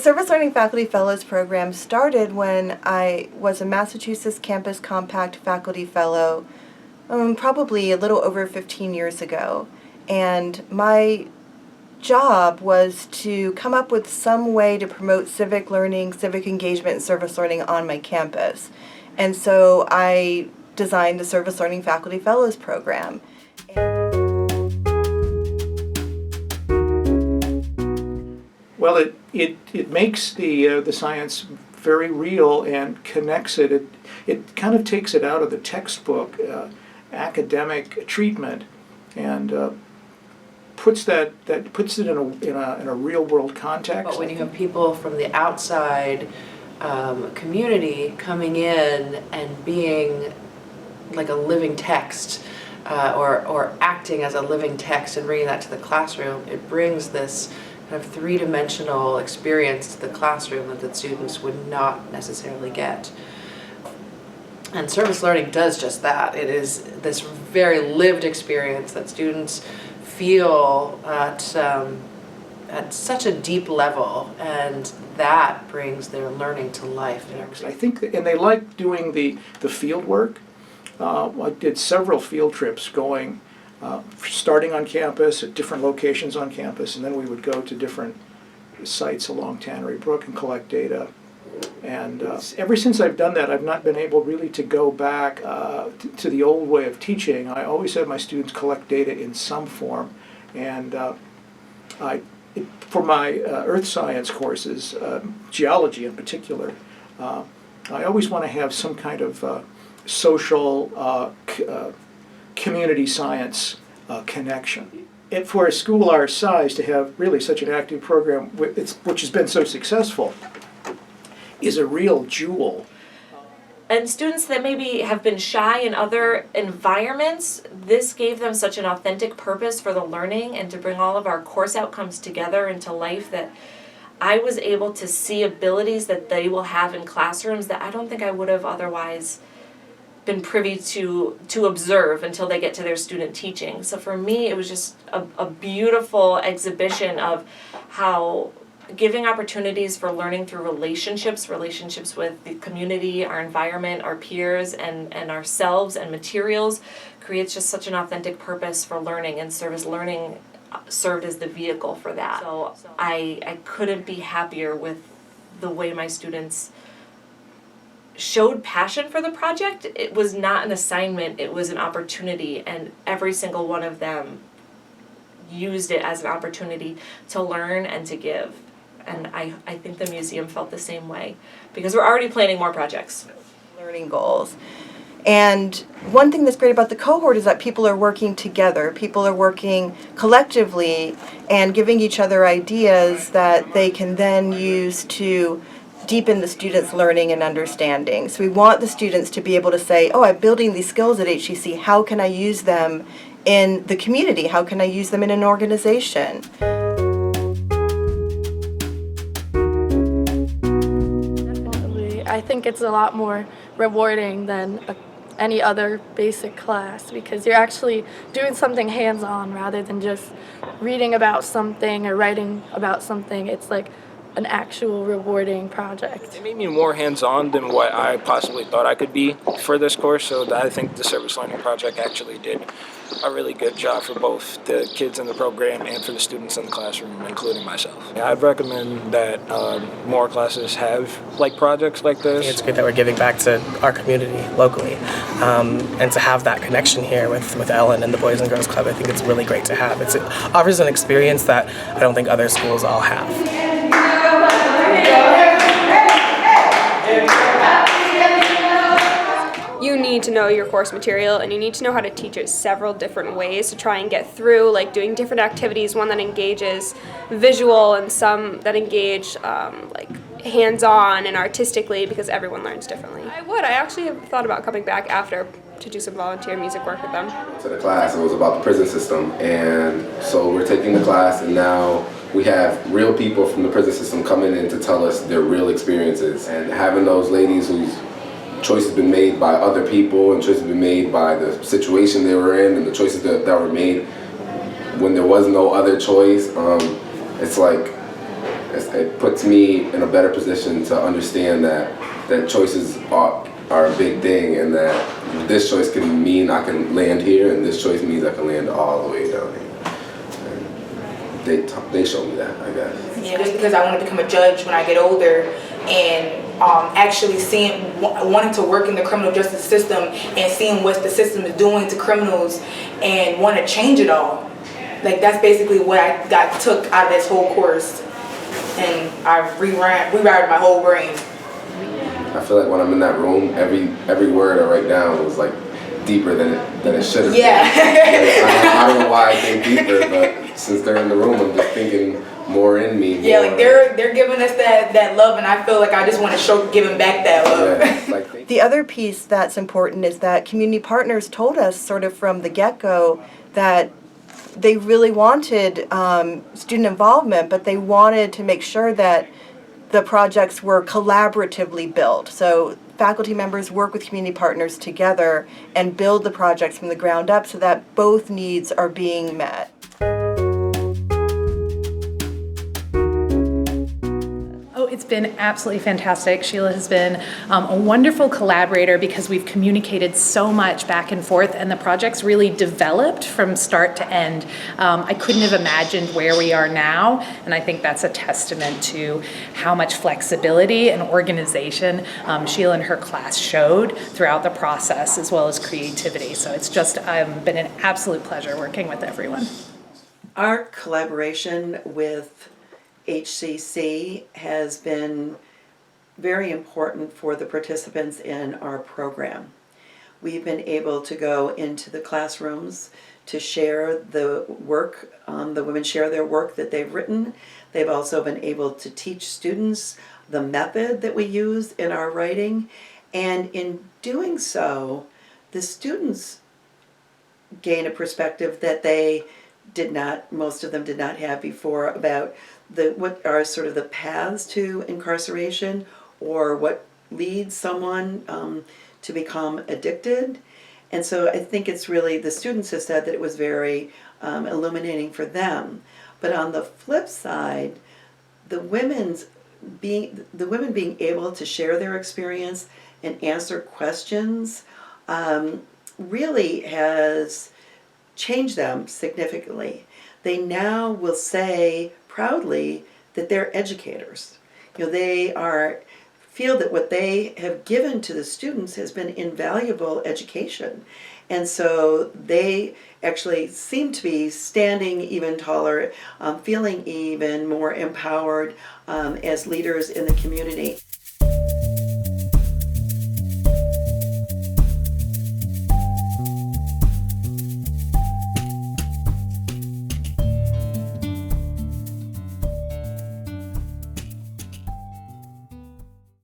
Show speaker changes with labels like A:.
A: Service Learning Faculty Fellows program started when I was a Massachusetts Campus Compact Faculty Fellow probably a little over 15 years ago. And my job was to come up with some way to promote civic learning, civic engagement, and service learning on my campus. And so I designed the Service Learning Faculty Fellows program.
B: Well, it makes the science very real and connects it. It kind of takes it out of the textbook academic treatment and puts it in a real world context.
C: But when you have people from the outside community coming in and being like a living text, or acting as a living text and bringing that to the classroom, it brings this kind of three-dimensional experience to the classroom that the students would not necessarily get. And service learning does just that. It is this very lived experience that students feel at such a deep level, and that brings their learning to life.
B: I think, and they like doing the field work. I did several field trips going, starting on campus at different locations on campus, and then we would go to different sites along Tannery Brook and collect data. And ever since I've done that, I've not been able really to go back to the old way of teaching. I always had my students collect data in some form, and for my earth science courses, geology in particular, I always want to have some kind of social community science connection. And for a school our size to have really such an active program, which has been so successful, is a real jewel.
D: And students that maybe have been shy in other environments, this gave them such an authentic purpose for the learning and to bring all of our course outcomes together into life, that I was able to see abilities that they will have in classrooms that I don't think I would have otherwise been privy to observe until they get to their student teaching. So for me, it was just a beautiful exhibition of how giving opportunities for learning through relationships with the community, our environment, our peers, and ourselves and materials creates just such an authentic purpose for learning, and service learning served as the vehicle for that. So I couldn't be happier with the way my students showed passion for the project. It was not an assignment, it was an opportunity, and every single one of them used it as an opportunity to learn and to give. And I think the museum felt the same way, because we're already planning more projects.
A: Learning goals. And one thing that's great about the cohort is that people are working together. People are working collectively and giving each other ideas that they can then use to deepen the students' learning and understanding. So we want the students to be able to say, oh, I'm building these skills at HCC. How can I use them in the community? How can I use them in an organization?
E: I think it's a lot more rewarding than any other basic class, because you're actually doing something hands-on rather than just reading about something or writing about something. It's like an actual rewarding project.
F: It made me more hands-on than what I possibly thought I could be for this course, so I think the Service Learning Project actually did a really good job for both the kids in the program and for the students in the classroom, including myself. I'd recommend that more classes have projects like this.
G: It's good that we're giving back to our community locally, and to have that connection here with Ellen and the Boys and Girls Club. I think it's really great to have. It offers an experience that I don't think other schools all have.
H: You need to know your course material, and you need to know how to teach it several different ways to try and get through, like doing different activities, one that engages visual and some that engage hands-on and artistically, because everyone learns differently. I actually have thought about coming back after to do some volunteer music work with them.
I: To the class, it was about the prison system, and so we're taking the class, and now we have real people from the prison system coming in to tell us their real experiences, and having those ladies whose choices been made by other people and choices been made by the situation they were in and the choices that were made when there was no other choice. It's it puts me in a better position to understand that choices are a big thing, and that this choice can mean I can land here, and this choice means I can land all the way down here. And they showed me that, I guess.
J: Yeah, just because I want to become a judge when I get older, and actually wanting to work in the criminal justice system and seeing what the system is doing to criminals and want to change it all. Like, that's basically what I took out of this whole course, and I rewired my whole brain.
I: I feel like when I'm in that room, every word I write down was like deeper than it should have
J: Yeah.
I: been. Like, I don't know why I think deeper, but since they're in the room, I'm just thinking more in me.
J: Yeah, like they're giving us that love, and I feel like I just want to give them back that love.
I: Yeah, like
A: The other piece that's important is that community partners told us sort of from the get-go that they really wanted student involvement, but they wanted to make sure that the projects were collaboratively built. So faculty members work with community partners together and build the projects from the ground up so that both needs are being met.
K: It's been absolutely fantastic. Sheila has been a wonderful collaborator because we've communicated so much back and forth, and the project's really developed from start to end. I couldn't have imagined where we are now, and I think that's a testament to how much flexibility and organization Sheila and her class showed throughout the process, as well as creativity. So it's just been an absolute pleasure working with everyone.
L: Our collaboration with HCC has been very important for the participants in our program. We've been able to go into the classrooms to share the work, the women share their work that they've written. They've also been able to teach students the method that we use in our writing, and in doing so, the students gain a perspective that most of them did not have before about what are sort of the paths to incarceration, or what leads someone to become addicted. And so I think it's really, the students have said that it was very illuminating for them. But on the flip side, the women being able to share their experience and answer questions really has changed them significantly. They now will say proudly that they're educators. They feel that what they have given to the students has been invaluable education. And so they actually seem to be standing even taller, feeling even more empowered as leaders in the community.